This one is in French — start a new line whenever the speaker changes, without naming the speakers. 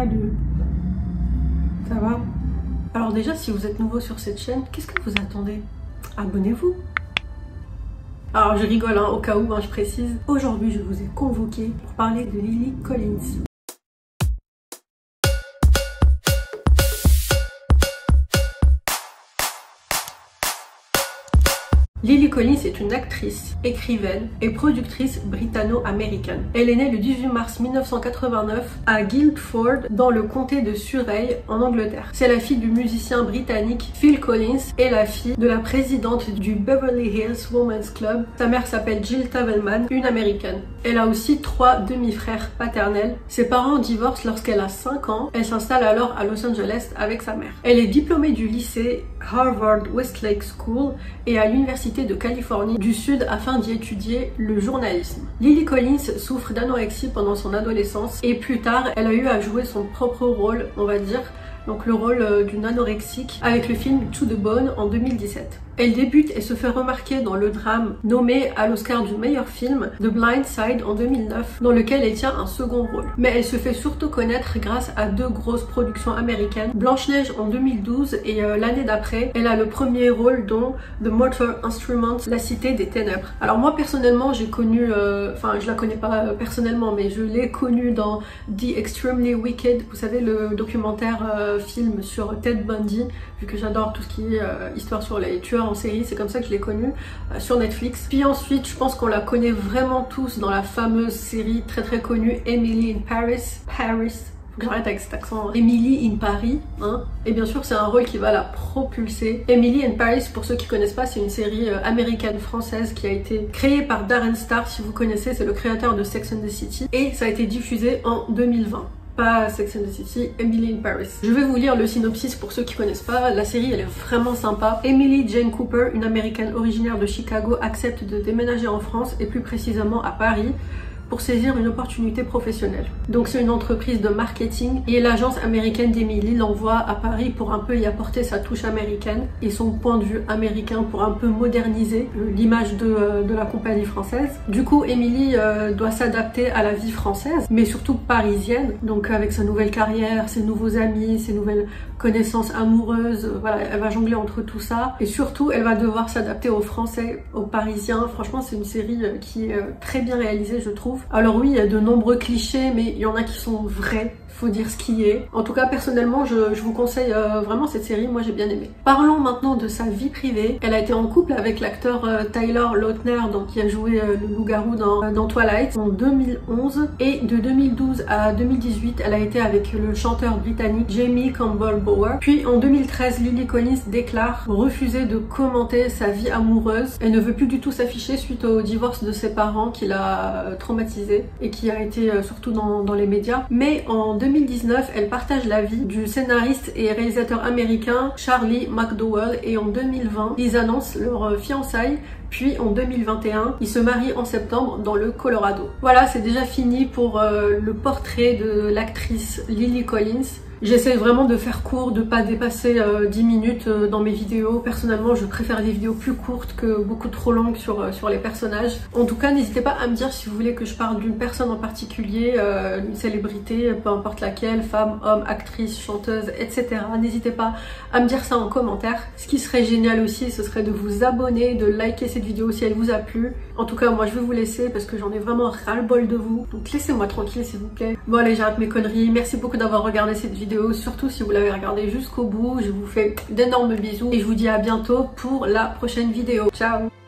Salut. Ça va? Alors déjà, si vous êtes nouveau sur cette chaîne, qu'est-ce que vous attendez? Abonnez-vous. Alors je rigole, hein, au cas où, je précise. Aujourd'hui, je vous ai convoqué pour parler de Lily Collins. Lily Collins est une actrice, écrivaine et productrice britanno-américaine. Elle est née le 18 mars 1989 à Guildford, dans le comté de Surrey, en Angleterre. C'est la fille du musicien britannique Phil Collins et la fille de la présidente du Beverly Hills Women's Club. Sa mère s'appelle Jill Tavelman, une américaine. Elle a aussi 3 demi-frères paternels. Ses parents divorcent lorsqu'elle a 5 ans. Elle s'installe alors à Los Angeles avec sa mère. Elle est diplômée du lycée Harvard Westlake School et à l'université de Californie du Sud afin d'y étudier le journalisme. Lily Collins souffre d'anorexie pendant son adolescence et plus tard, elle a eu à jouer son propre rôle, on va dire, donc le rôle d'une anorexique avec le film To the Bone en 2017. Elle débute et se fait remarquer dans le drame nommé à l'Oscar du meilleur film The Blind Side en 2009, dans lequel elle tient un second rôle. Mais elle se fait surtout connaître grâce à 2 grosses productions américaines, Blanche-Neige en 2012 et l'année d'après, elle a le premier rôle dans The Mortal Instruments, La Cité des Ténèbres. Alors moi personnellement, j'ai connu, enfin je la connais pas personnellement, mais je l'ai connue dans The Extremely Wicked, vous savez le documentaire film sur Ted Bundy, vu que j'adore tout ce qui est histoire sur les tueurs en série, c'est comme ça que je l'ai connue sur Netflix. Puis ensuite, je pense qu'on la connaît vraiment tous dans la fameuse série très connue Emily in Paris. Faut que j'arrête avec cet accent. Emily in Paris, hein. Et bien sûr, c'est un rôle qui va la propulser. Emily in Paris, pour ceux qui connaissent pas, c'est une série américaine-française qui a été créée par Darren Star, si vous connaissez, c'est le créateur de Sex and the City. Et ça a été diffusé en 2020. Pas Sex and the City, Emily in Paris. Je vais vous lire le synopsis pour ceux qui connaissent pas. La série, elle est vraiment sympa. Emily Jane Cooper, une américaine originaire de Chicago, accepte de déménager en France et plus précisément à Paris pour saisir une opportunité professionnelle. Donc c'est une entreprise de marketing et l'agence américaine d'Emily l'envoie à Paris pour un peu y apporter sa touche américaine et son point de vue américain pour un peu moderniser l'image de la compagnie française. Du coup, Emily doit s'adapter à la vie française, mais surtout parisienne. Donc avec sa nouvelle carrière, ses nouveaux amis, ses nouvelles connaissances amoureuses, voilà, elle va jongler entre tout ça. Et surtout, elle va devoir s'adapter aux Français, aux Parisiens. Franchement, c'est une série qui est très bien réalisée, je trouve. Alors oui, il y a de nombreux clichés, mais il y en a qui sont vrais, faut dire ce qui est. En tout cas, personnellement, je vous conseille vraiment cette série, moi j'ai bien aimé. Parlons maintenant de sa vie privée. Elle a été en couple avec l'acteur Tyler Lautner, donc qui a joué le loup-garou dans Twilight en 2011. Et de 2012 à 2018, elle a été avec le chanteur britannique Jamie Campbell Bower. Puis en 2013, Lily Collins déclare refuser de commenter sa vie amoureuse. Elle ne veut plus du tout s'afficher suite au divorce de ses parents qui l'a traumatisée et qui a été surtout dans les médias. Mais en 2019, elle partage la vie du scénariste et réalisateur américain Charlie McDowell et en 2020, ils annoncent leur fiançailles. Puis en 2021, ils se marient en septembre dans le Colorado. Voilà, c'est déjà fini pour le portrait de l'actrice Lily Collins. J'essaie vraiment de faire court, de pas dépasser 10 minutes dans mes vidéos. Personnellement, je préfère des vidéos plus courtes que beaucoup trop longues sur les personnages. En tout cas, n'hésitez pas à me dire si vous voulez que je parle d'une personne en particulier, une célébrité, peu importe laquelle, femme, homme, actrice, chanteuse, etc. N'hésitez pas à me dire ça en commentaire. Ce qui serait génial aussi, ce serait de vous abonner, de liker cette vidéo si elle vous a plu. En tout cas, moi, je vais vous laisser parce que j'en ai vraiment ras-le-bol de vous. Donc, laissez-moi tranquille, s'il vous plaît. Bon, allez, j'arrête mes conneries. Merci beaucoup d'avoir regardé cette vidéo. Surtout si vous l'avez regardé jusqu'au bout. Je vous fais d'énormes bisous et je vous dis à bientôt pour la prochaine vidéo. Ciao!